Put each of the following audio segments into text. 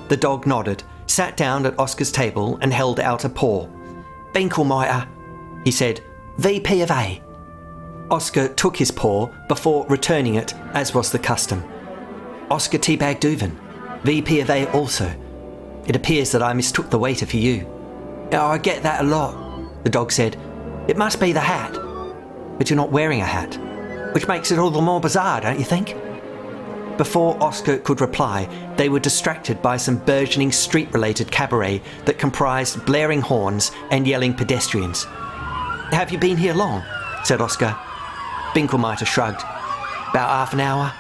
The dog nodded, sat down at Oscar's table and held out a paw. "Binklemitre," he said, "VP of A." Oscar took his paw before returning it, as was the custom. "Oscar Teabag Duvin, VP of A also. It appears that I mistook the waiter for you." "Oh, I get that a lot," the dog said. "It must be the hat." "But you're not wearing a hat, which makes it all the more bizarre, don't you think?" Before Oscar could reply, they were distracted by some burgeoning street-related cabaret that comprised blaring horns and yelling pedestrians. "Have you been here long?" said Oscar. Binklemitre shrugged. "About half an hour."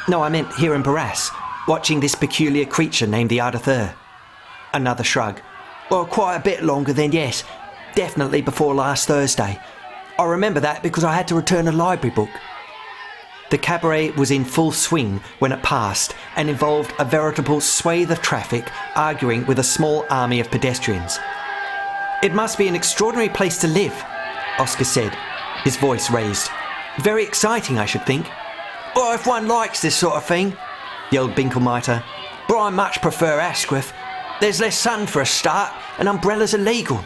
"No, I meant here in Barras, watching this peculiar creature named the Arthur." Another shrug. "Well, quite a bit longer then, yes. Definitely before last Thursday. I remember that because I had to return a library book." The cabaret was in full swing when it passed and involved a veritable swathe of traffic arguing with a small army of pedestrians. "It must be an extraordinary place to live," Oscar said, his voice raised. "Very exciting, I should think." "Well, if one likes this sort of thing," yelled Binklemitre. "But I much prefer Asquith. There's less sun for a start, and umbrellas are legal."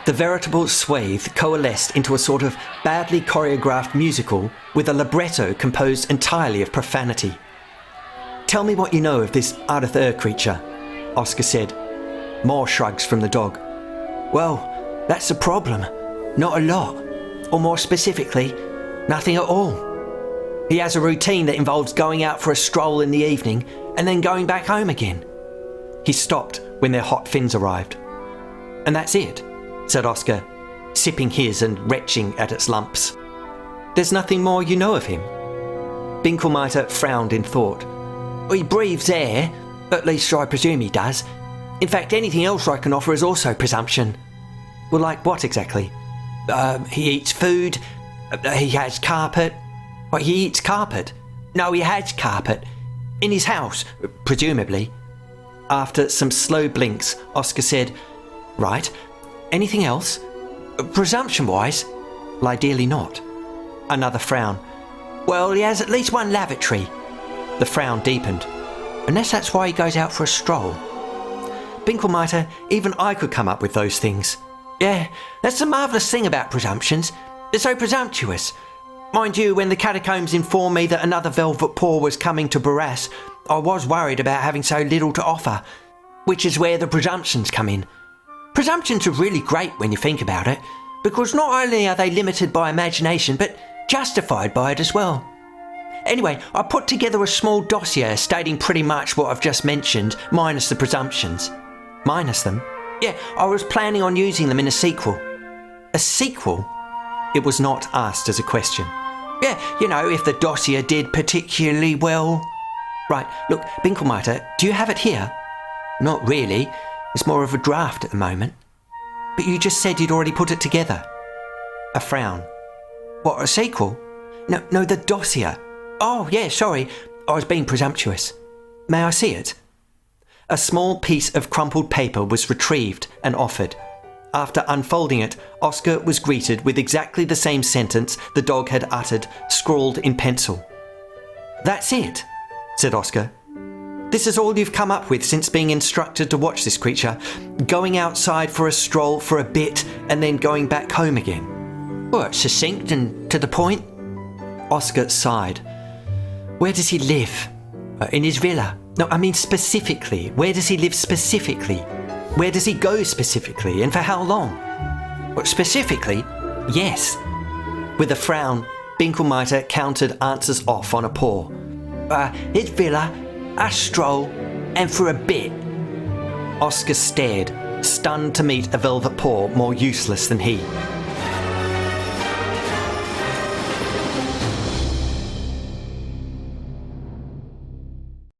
The veritable swathe coalesced into a sort of badly choreographed musical with a libretto composed entirely of profanity. "Tell me what you know of this Arthur creature," Oscar said. More shrugs from the dog. "Well, that's the problem. Not a lot. Or more specifically, nothing at all. He has a routine that involves going out for a stroll in the evening and then going back home again." He stopped when their hot fins arrived. "And that's it?" said Oscar, sipping his and retching at its lumps. "There's nothing more you know of him?" Binklemitre frowned in thought. "He breathes air, at least I presume he does. In fact, anything else I can offer is also presumption." "Well, like what exactly?" He eats food. He has carpet." "What, he eats carpet?" "No, he has carpet. In his house, presumably." After some slow blinks, Oscar said, "Right. Anything else?" "Presumption-wise? Well, ideally not." Another frown. "Well, he has at least one lavatory." The frown deepened. "Unless that's why he goes out for a stroll." "Binklemitre, even I could come up with those things." "Yeah, that's the marvellous thing about presumptions. They're so presumptuous. Mind you, when the catacombs informed me that another Velvet Paw was coming to Barras, I was worried about having so little to offer, which is where the presumptions come in. Presumptions are really great when you think about it, because not only are they limited by imagination, but justified by it as well. Anyway, I put together a small dossier stating pretty much what I've just mentioned, minus the presumptions." "Minus them?" "Yeah, I was planning on using them in a sequel." "A sequel?" It was not asked as a question. "Yeah, you know, if the dossier did particularly well." "Right, look, Binklemitre, do you have it here?" "Not really. It's more of a draft at the moment." "But you just said you'd already put it together." A frown. "What, a sequel?" No, the dossier." "Oh, yeah, sorry. I was being presumptuous. May I see it?" A small piece of crumpled paper was retrieved and offered. After unfolding it, Oscar was greeted with exactly the same sentence the dog had uttered, scrawled in pencil. "That's it," said Oscar. "This is all you've come up with since being instructed to watch this creature, going outside for a stroll for a bit and then going back home again." "Well, it's succinct and to the point." Oscar sighed. "Where does he live?" "In his villa." "No, I mean specifically. Where does he live specifically? Where does he go specifically, and for how long?" "What, specifically?" "Yes." With a frown, Binklemitre counted answers off on a paw. His villa, a stroll, and for a bit." Oscar stared, stunned to meet a Velvet Paw more useless than he.